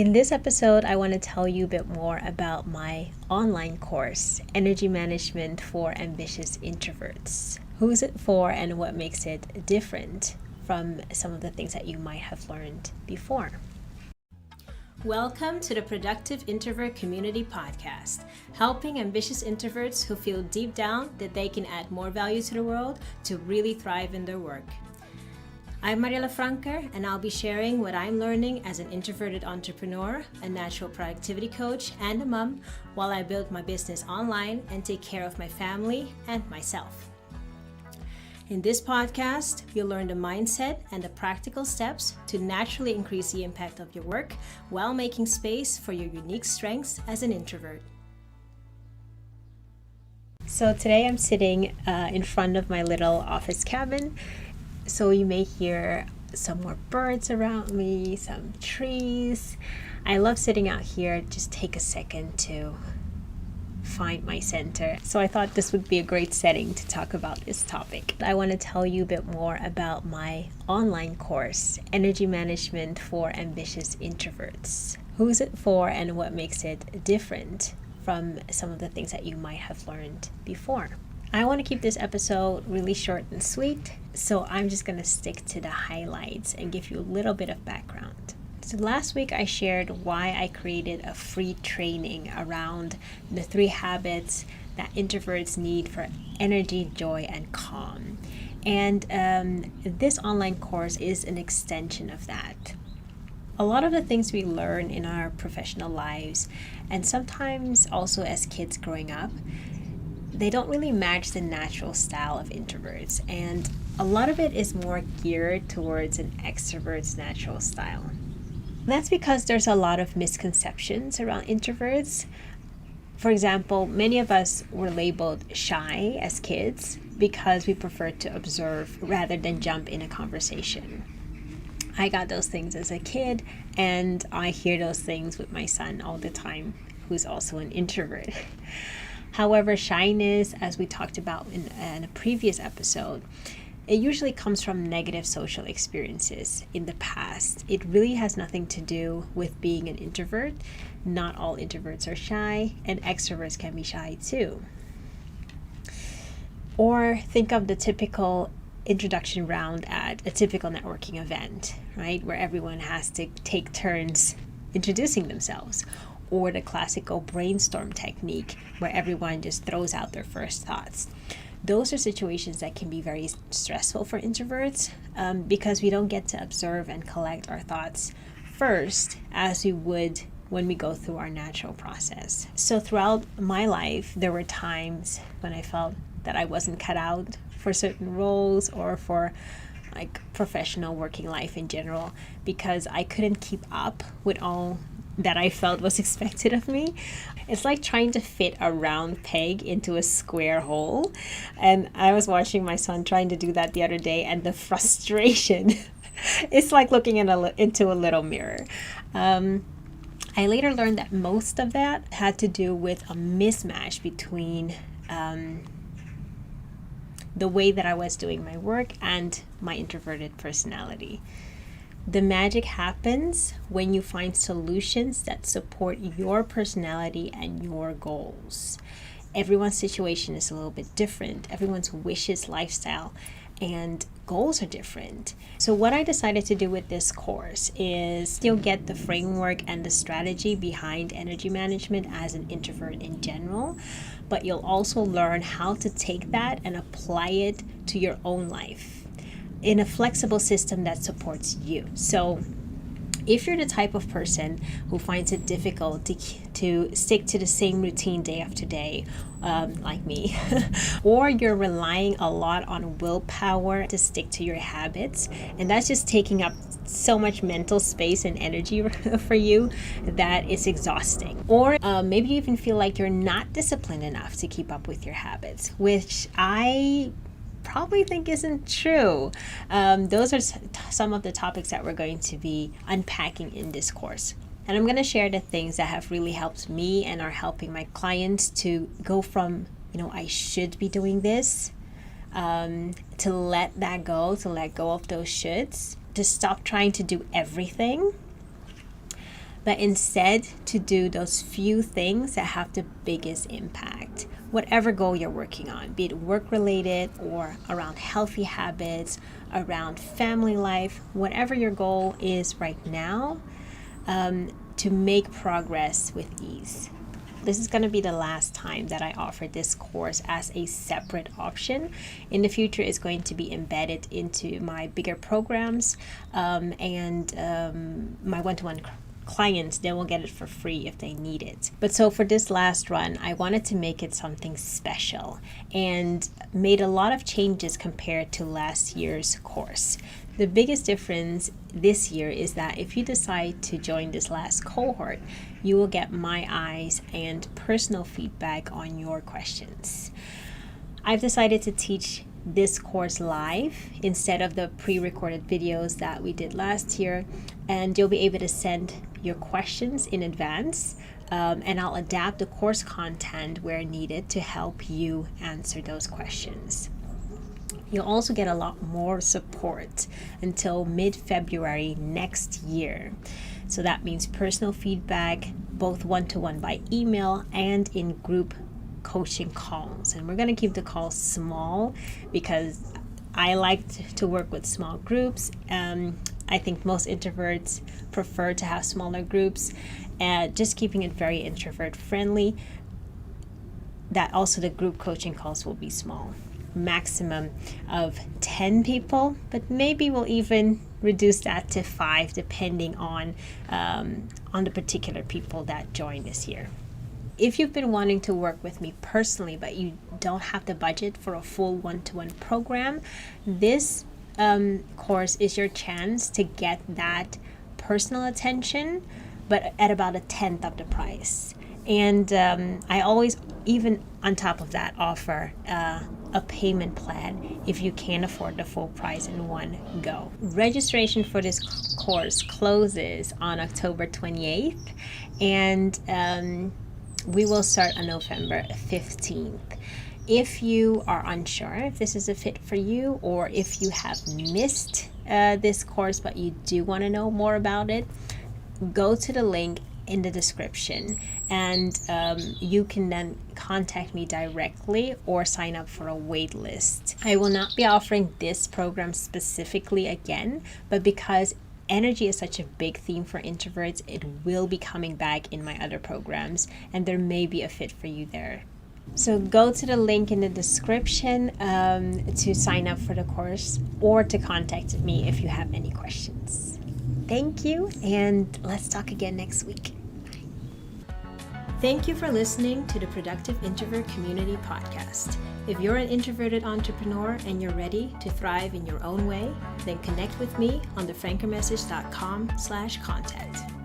In this episode, I want to tell you a bit more about my online course, Energy Management for Ambitious Introverts. Who's it for and what makes it different from some of the things that you might have learned before? Welcome to the Productive Introvert Community Podcast, helping ambitious introverts who feel deep down that they can add more value to the world to really thrive in their work. I'm Mariela Franker, and I'll be sharing what I'm learning as an introverted entrepreneur, a natural productivity coach, and a mom while I build my business online and take care of my family and myself. In this podcast, you'll learn the mindset and the practical steps to naturally increase the impact of your work while making space for your unique strengths as an introvert. So today I'm sitting in front of my little office cabin. So you may hear some more birds around me, some trees. I love sitting out here, just take a second to find my center. So I thought this would be a great setting to talk about this topic. I want to tell you a bit more about my online course, Energy Management for Ambitious Introverts. Who's it for and what makes it different from some of the things that you might have learned before. I want to keep this episode really short and sweet, so I'm just going to stick to the highlights and give you a little bit of background. So last week I shared why I created a free training around the 3 habits that introverts need for energy, joy, and calm. And this online course is an extension of that. A lot of the things we learn in our professional lives, and sometimes also as kids growing up, they don't really match the natural style of introverts, and a lot of it is more geared towards an extrovert's natural style. That's because there's a lot of misconceptions around introverts. For example, many of us were labeled shy as kids because we prefer to observe rather than jump in a conversation. I got those things as a kid, and I hear those things with my son all the time, who's also an introvert. However, shyness, as we talked about in a previous episode, it usually comes from negative social experiences in the past. It really has nothing to do with being an introvert. Not all introverts are shy, and extroverts can be shy too. Or think of the typical introduction round at a typical networking event, right? Where everyone has to take turns introducing themselves. Or the classical brainstorm technique where everyone just throws out their first thoughts. Those are situations that can be very stressful for introverts because we don't get to observe and collect our thoughts first as we would when we go through our natural process. So throughout my life, there were times when I felt that I wasn't cut out for certain roles or for like professional working life in general because I couldn't keep up with all that I felt was expected of me. It's like trying to fit a round peg into a square hole. And I was watching my son trying to do that the other day, and the frustration, it's like looking into a little mirror. I later learned that most of that had to do with a mismatch between the way that I was doing my work and my introverted personality. The magic happens when you find solutions that support your personality and your goals. Everyone's situation is a little bit different. Everyone's wishes, lifestyle, and goals are different. So what I decided to do with this course is you'll get the framework and the strategy behind energy management as an introvert in general, but you'll also learn how to take that and apply it to your own life in a flexible system that supports you. So if you're the type of person who finds it difficult to stick to the same routine day after day, like me, or you're relying a lot on willpower to stick to your habits, and that's just taking up so much mental space and energy for you that it's exhausting. Or maybe you even feel like you're not disciplined enough to keep up with your habits, which I probably think isn't true. Those are some of the topics that we're going to be unpacking in this course. And I'm going to share the things that have really helped me and are helping my clients to go from, I should be doing this, to let that go, to let go of those shoulds, to stop trying to do everything, but instead to do those few things that have the biggest impact. Whatever goal you're working on, be it work-related or around healthy habits, around family life, whatever your goal is right now, to make progress with ease. This is going to be the last time that I offer this course as a separate option. In the future, it's going to be embedded into my bigger programs and my one-to-one clients. They will get it for free if they need it. But so for this last run, I wanted to make it something special and made a lot of changes compared to last year's course. The biggest difference this year is that if you decide to join this last cohort, you will get my eyes and personal feedback on your questions. I've decided to teach this course live instead of the pre-recorded videos that we did last year, and you'll be able to send your questions in advance, and I'll adapt the course content where needed to help you answer those questions. You'll also get a lot more support until mid-February next year. So that means personal feedback, both one-to-one by email and in group coaching calls. And we're going to keep the calls small because I like to work with small groups. I think most introverts prefer to have smaller groups, and just keeping it very introvert friendly. That also the group coaching calls will be small. Maximum of 10 people, but maybe we'll even reduce that to 5 depending on the particular people that join this year. If you've been wanting to work with me personally but you don't have the budget for a full one-to-one program, this course is your chance to get that personal attention but at about 1/10 of the price. And I always, even on top of that, offer a payment plan if you can't afford the full price in one go. Registration for this course closes on October 28th, and we will start on November 15th. If you are unsure if this is a fit for you, or if you have missed this course but you do want to know more about it, go to the link in the description, and you can then contact me directly or sign up for a wait list. I will not be offering this program specifically again, but because energy is such a big theme for introverts, it will be coming back in my other programs, and there may be a fit for you there. So go to the link in the description to sign up for the course or to contact me if you have any questions. Thank you, and let's talk again next week. Thank you for listening to the Productive Introvert Community Podcast. If you're an introverted entrepreneur and you're ready to thrive in your own way, then connect with me on thefrankermessage.com/contact.